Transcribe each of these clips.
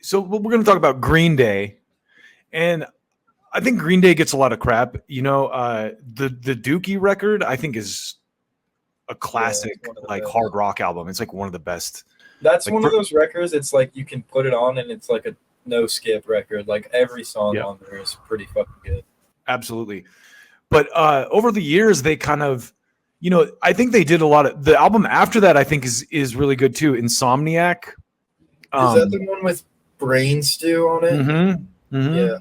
So we're going to talk about Green Day, and I think Green Day gets a lot of crap. You know, the Dookie record I think is a classic like best. hard rock album. It's like one of the best. That's like, one of those records. It's like you can put it on and it's like a no skip record. Like every song on there is pretty fucking good. Absolutely. But over the years, they kind of, you know, I think they did a lot of the album after that. I think is really good too. Insomniac. Is that the one with Brain Stew on it? Mm-hmm, mm-hmm. Yeah.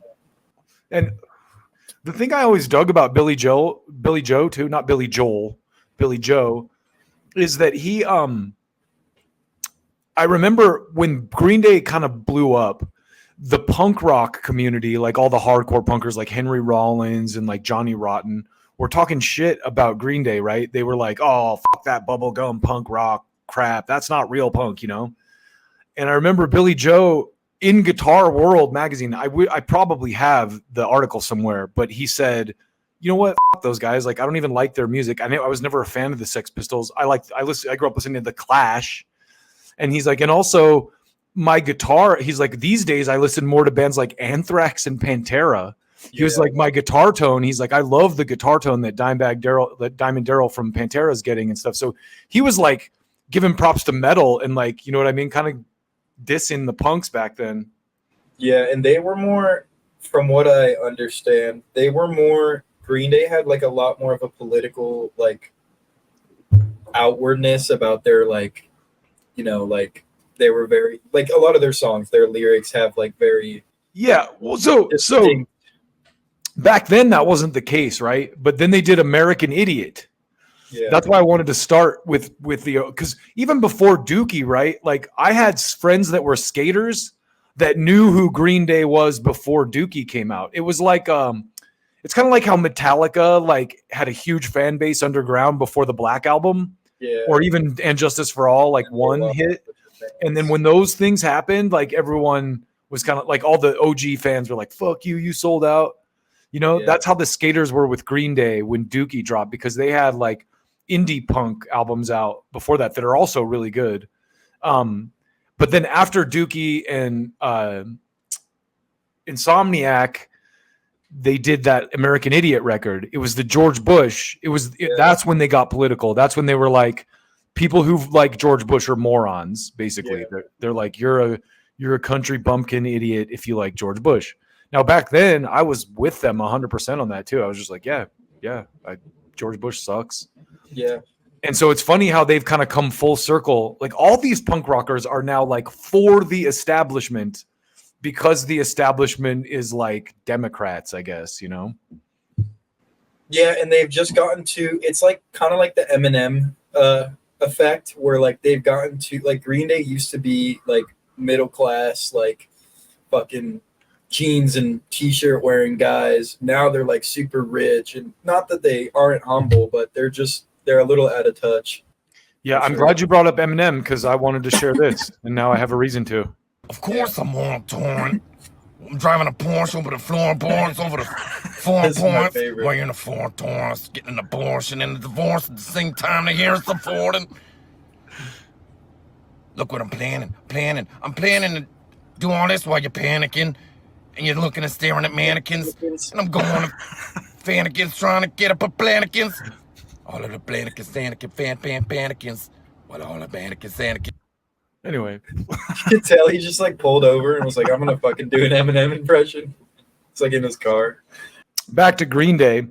And the thing I always dug about Billie Joe too, not Billy Joel, Billie Joe, is that he I remember when Green Day kind of blew up, the punk rock community, like all the hardcore punkers like Henry Rollins and like Johnny Rotten, were talking shit about Green Day, right? They were like, oh, fuck that bubblegum punk rock crap. That's not real punk, you know? And I remember Billie Joe in Guitar World magazine, I probably have the article somewhere, but he said, you know what? Fuck those guys. Like, I don't even like their music. I was never a fan of the Sex Pistols. I grew up listening to The Clash. And he's like, and also my guitar, he's like, these days I listen more to bands like Anthrax and Pantera. He was like, my guitar tone, he's like, I love the guitar tone that Diamond Daryl from Pantera is getting and stuff. So he was like giving props to metal and like, you know what I mean? Kind of dissing the punks back then. Yeah, and they were more, from what I understand, Green Day had like a lot more of a political like outwardness about their like, you know, like they were very like a lot of their songs, their lyrics have like very well, so back then that wasn't the case, right? But then they did American Idiot. Yeah. That's why I wanted to start with the, because even before Dookie, right? Like I had friends that were skaters that knew who Green Day was before Dookie came out. It was like it's kind of like how Metallica like had a huge fan base underground before the Black Album, or even And Justice for All, like one hit. And then when those things happened, like everyone was kind of like all the OG fans were like, "Fuck you, you sold out." You know, that's how the skaters were with Green Day when Dookie dropped, because they had like indie punk albums out before that are also really good. But then after Dookie and Insomniac, they did that American Idiot record. It was the George Bush. That's when they got political. That's when they were like, people who like George Bush are morons, basically. They're like, you're a country bumpkin idiot if you like George Bush. Now, back then, I was with them 100% on that, too. I was just like, George Bush sucks. Yeah. And so it's funny how they've kind of come full circle. Like, all these punk rockers are now, like, for the establishment because the establishment is, like, Democrats, I guess, you know? Yeah, and they've just gotten to – it's, like, kind of like the Eminem effect where, like, they've gotten to – like, Green Day used to be, like, middle class, like, fucking – jeans and t-shirt wearing guys. Now they're like super rich, and not that they aren't humble, but they're a little out of touch. Yeah, I'm glad you brought up Eminem because I wanted to share this, and now I have a reason to. Of course, I'm on torn. I'm driving a Porsche over the floorboards, over the floorboards, while you're in the four tours, getting an abortion and a divorce at the same time to hear us affording. Look what I'm planning. I'm planning to do all this while you're panicking. And you're looking and staring at mannequins, and I'm going to fannikins trying to get up a plannikins. All of the plannikins, panikins, while all the mannequins, sannikins. Anyway. You could tell he just like pulled over and was like, I'm going to fucking do an Eminem impression. It's like in his car. Back to Green Day.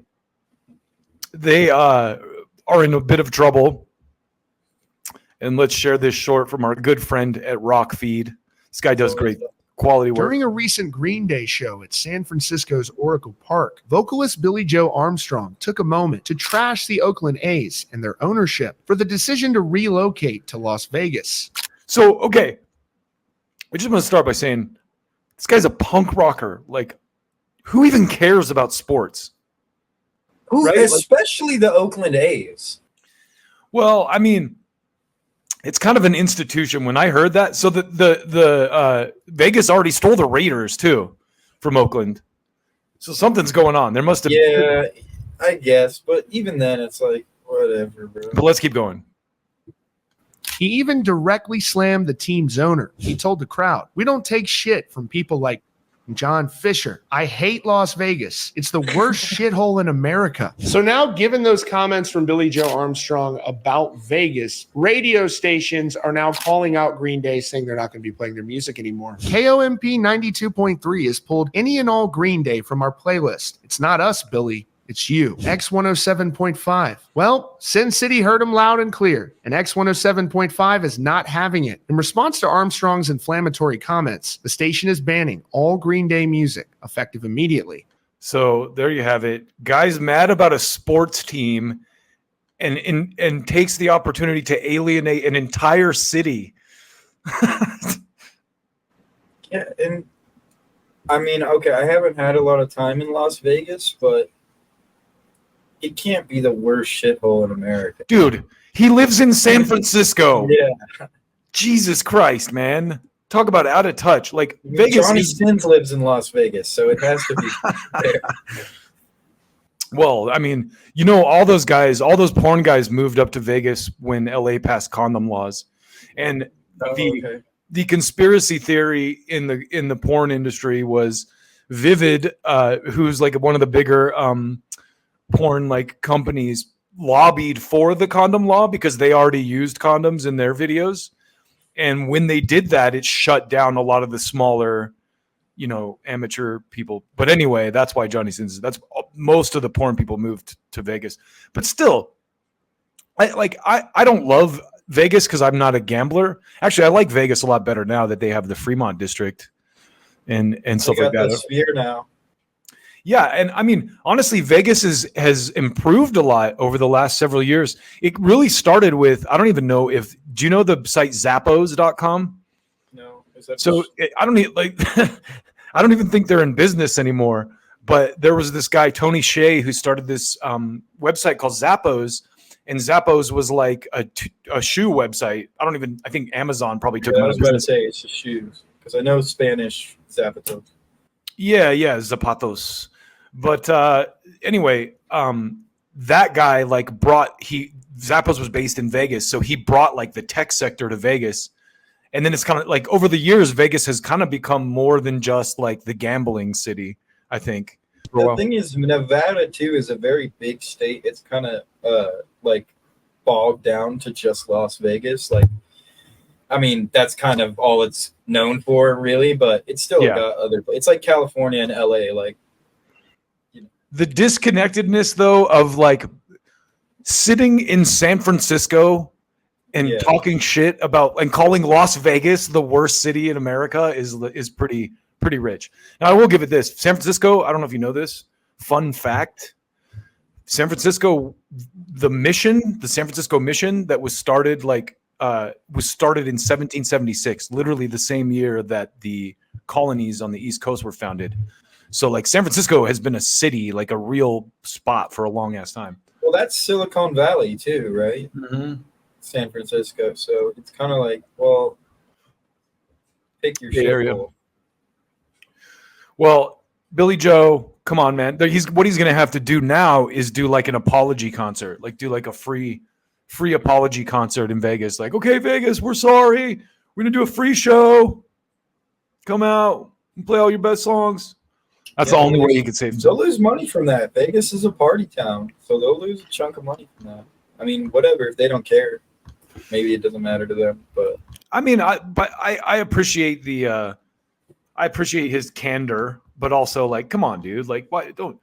They are in a bit of trouble. And let's share this short from our good friend at Rock Feed. This guy does great quality work. During a recent Green Day show at San Francisco's Oracle Park, vocalist Billie Joe Armstrong took a moment to trash the Oakland A's and their ownership for the decision to relocate to Las Vegas. So, okay, I just want to start by saying this guy's a punk rocker. Like, who even cares about sports? Right? Especially the Oakland A's. Well, I mean, it's kind of an institution. When I heard that, so the Vegas already stole the Raiders too from Oakland, so something's going on. There must have been. I guess, but even then, it's like whatever, bro. But let's keep going. He even directly slammed the team's owner. He told the crowd, "We don't take shit from people like John Fisher. I hate Las Vegas. It's the worst shithole in America." So now, given those comments from Billie Joe Armstrong about Vegas, radio stations are now calling out Green Day, saying they're not going to be playing their music anymore. KOMP 92.3 has pulled any and all Green Day from our playlist. It's not us, Billy. It's you. X107.5. Well, Sin City heard him loud and clear, and X107.5 is not having it. In response to Armstrong's inflammatory comments, the station is banning all Green Day music, effective immediately. So there you have it. Guy's mad about a sports team and takes the opportunity to alienate an entire city. Yeah, and I mean, okay, I haven't had a lot of time in Las Vegas, but it can't be the worst shithole in America. Dude, he lives in San Francisco. Yeah. Jesus Christ, man. Talk about out of touch. Like Vegas. Johnny Sins lives in Las Vegas, so it has to be there. Well, I mean, you know, all those porn guys moved up to Vegas when LA passed condom laws. And the conspiracy theory in the porn industry was Vivid, who's like one of the bigger porn like companies, lobbied for the condom law because they already used condoms in their videos. And when they did that, it shut down a lot of the smaller, you know, amateur people. But anyway, that's why Johnny Sins, that's most of the porn people moved to Vegas. But still, I don't love Vegas because I'm not a gambler. Actually, I like Vegas a lot better now that they have the Fremont district and stuff like that. The Sphere now. Yeah, and I mean, honestly, Vegas has improved a lot over the last several years. It really started with, I don't even know if, do you know the site Zappos.com? No. I don't need, like, I don't even think they're in business anymore. But there was this guy, Tony Hsieh, who started this website called Zappos, and Zappos was like a shoe website. I think Amazon probably took. I was about to say it's the shoes because I know Spanish Zapatos. Yeah, Zapatos. But anyway, that guy like Zappos was based in Vegas, so he brought like the tech sector to Vegas, and then it's kind of like over the years, Vegas has kind of become more than just like the gambling city. I think. The thing is, Nevada too is a very big state. It's kind of like bogged down to just Las Vegas. Like, I mean, that's kind of all it's known for, really. But it's still got other. It's like California and LA. Like, you know. The disconnectedness, though, of like sitting in San Francisco and talking shit about and calling Las Vegas the worst city in America is pretty rich. Now, I will give it this. San Francisco, I don't know if you know this, fun fact, San Francisco, the San Francisco mission that was started in 1776, literally the same year that the colonies on the East Coast were founded. So like San Francisco has been a city, like a real spot for a long ass time. Well, that's Silicon Valley too, right? Mm-hmm. San Francisco. So it's kind of like, well, pick your shit. Well, Billie Joe, come on, man. What he's going to have to do now is do like an apology concert, like do like a free apology concert in Vegas. Like, okay, Vegas, we're sorry. We're going to do a free show. Come out and play all your best songs. That's the only way he could save himself. They'll lose money from that. Vegas is a party town, so they'll lose a chunk of money from that. I mean, whatever. If they don't care, maybe it doesn't matter to them. But I mean, I appreciate I appreciate his candor, but also like, come on, dude. Like, why don't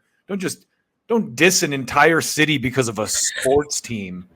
diss an entire city because of a sports team.